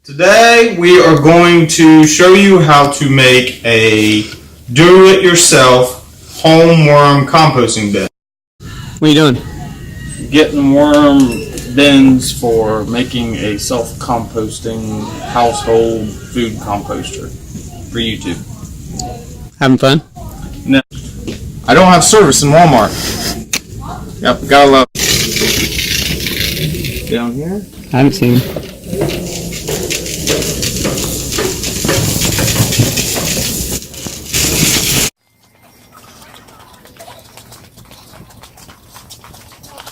Today we are going to show you how to make a do-it-yourself home worm composting bin. What are you doing? Getting worm bins for making a self-composting household food composter for YouTube. Having fun? No, I don't have service in Walmart. Yep, gotta love it. Down here? I haven't seen.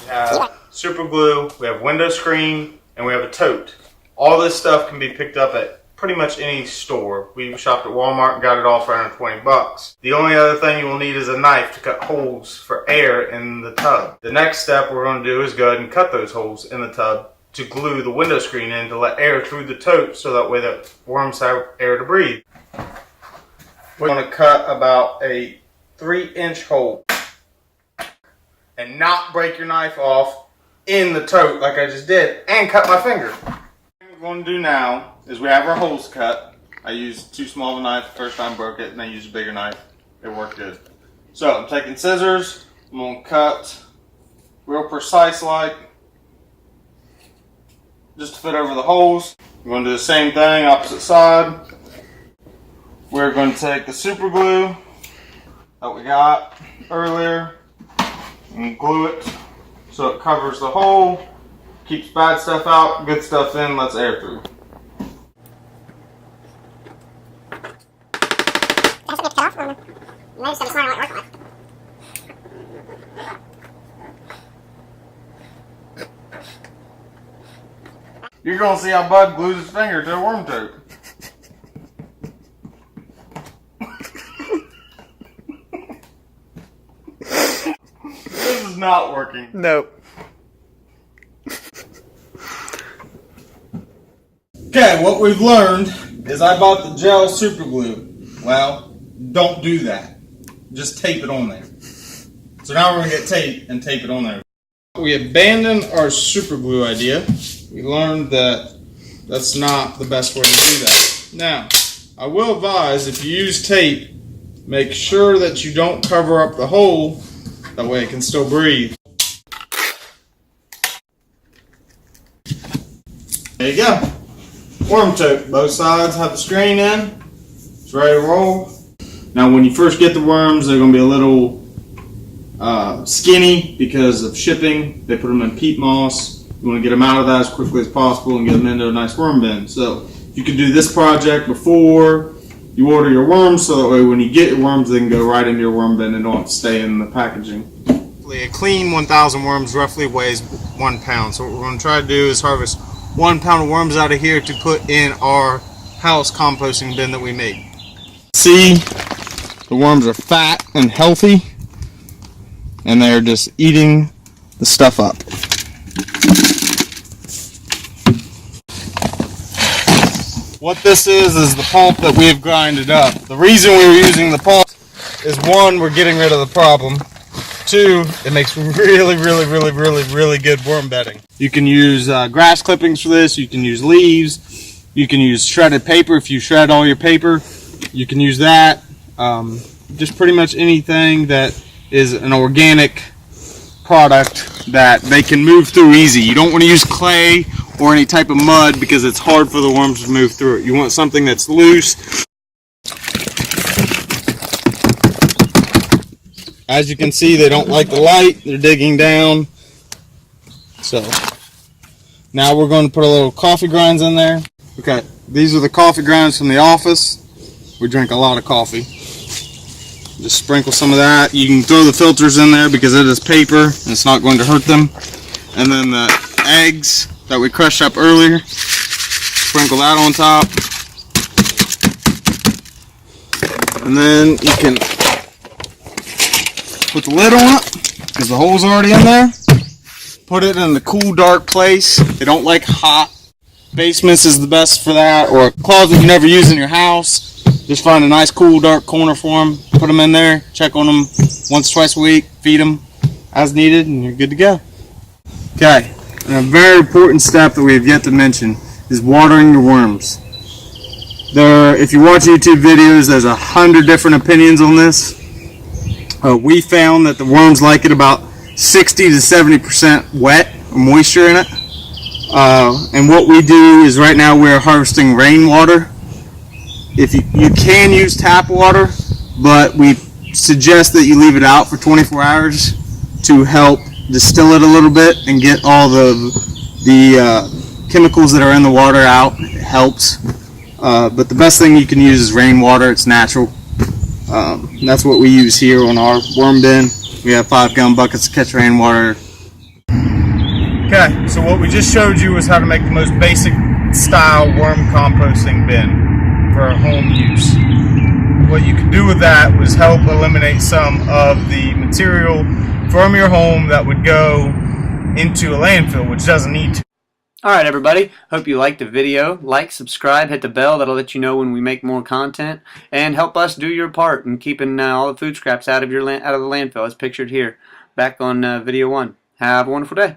We have super glue, we have window screen, and we have a tote. All this stuff can be picked up at pretty much any store. We shopped at Walmart and got it all for under 20 bucks. The only other thing you will need is a knife to cut holes for air in the tub. The next step we're going to do is go ahead and cut those holes in the tub to glue the window screen in to let air through the tote so that way the worms have air to breathe. We're going to cut about a 3-inch hole and not break your knife off in the tote like I just did and cut my finger. What we're going to do now is we have our holes cut. I used too small of a knife the first time, broke it, and I used a bigger knife. It worked good. So I'm taking scissors, I'm going to cut real precise like, just to fit over the holes. We're going to do the same thing, opposite side. We're going to take the super glue that we got earlier and glue it so it covers the hole, keeps bad stuff out, good stuff in, lets air through. You're going to see how Bud glues his finger to a worm tote. This is not working. Nope. Okay, what we've learned is I bought the gel super glue. Well, don't do that. Just tape it on there. So now we're going to get tape and tape it on there. We abandoned our super glue idea. We learned that that's not the best way to do that. Now, I will advise if you use tape, make sure that you don't cover up the hole. That way it can still breathe. There you go. Worm tote. Both sides have the screen in. It's ready to roll. Now when you first get the worms, they're going to be a little skinny because of shipping. They put them in peat moss. You want to get them out of that as quickly as possible and get them into a nice worm bin. So you can do this project before you order your worms, so that way when you get your worms, they can go right into your worm bin and don't have to stay in the packaging. A clean 1,000 worms roughly weighs 1 pound. So what we're going to try to do is harvest 1 pound of worms out of here to put in our house composting bin that we made. See, the worms are fat and healthy, and they're just eating the stuff up. What this is the pulp that we have grinded up. The reason we were using the pulp is 1, we're getting rid of the problem. 2, it makes really good worm bedding. You can use grass clippings for this. You can use leaves. You can use shredded paper. If you shred all your paper, you can use that. Just pretty much anything that is an organic product that they can move through easy. You don't want to use clay or any type of mud because it's hard for the worms to move through it. You want something that's loose. As you can see, they don't like the light. They're digging down. So now we're going to put a little coffee grinds in there. Okay, these are the coffee grinds from the office. We drink a lot of coffee. Just sprinkle some of that. You can throw the filters in there because it is paper and it's not going to hurt them. And then the eggs that we crushed up earlier, sprinkle that on top. And then you can put the lid on it because the hole's already in there. Put it in a cool, dark place. They don't like hot. Basements is the best for that, or a closet you never use in your house. Just find a nice, cool, dark corner for them. Put them in there. Check on them once, twice a week. Feed them as needed, and you're good to go. Okay, and a very important step that we have yet to mention is watering your worms. If you watch YouTube videos, there's 100 different opinions on this. We found that the worms like it about 60 to 70% wet or moisture in it. And what we do is right now we're harvesting rainwater. If you can use tap water, but we suggest that you leave it out for 24 hours to help distill it a little bit and get all the chemicals that are in the water out. It helps. But the best thing you can use is rainwater. It's natural. That's what we use here on our worm bin. We have 5-gallon buckets to catch rainwater. Okay, so what we just showed you was how to make the most basic style worm composting bin for home use. What you could do with that was help eliminate some of the material from your home that would go into a landfill, which doesn't need to. Alright everybody, hope you liked the video. Like, subscribe, hit the bell, that'll let you know when we make more content. And help us do your part in keeping all the food scraps out of the landfill as pictured here. Back on video 1. Have a wonderful day.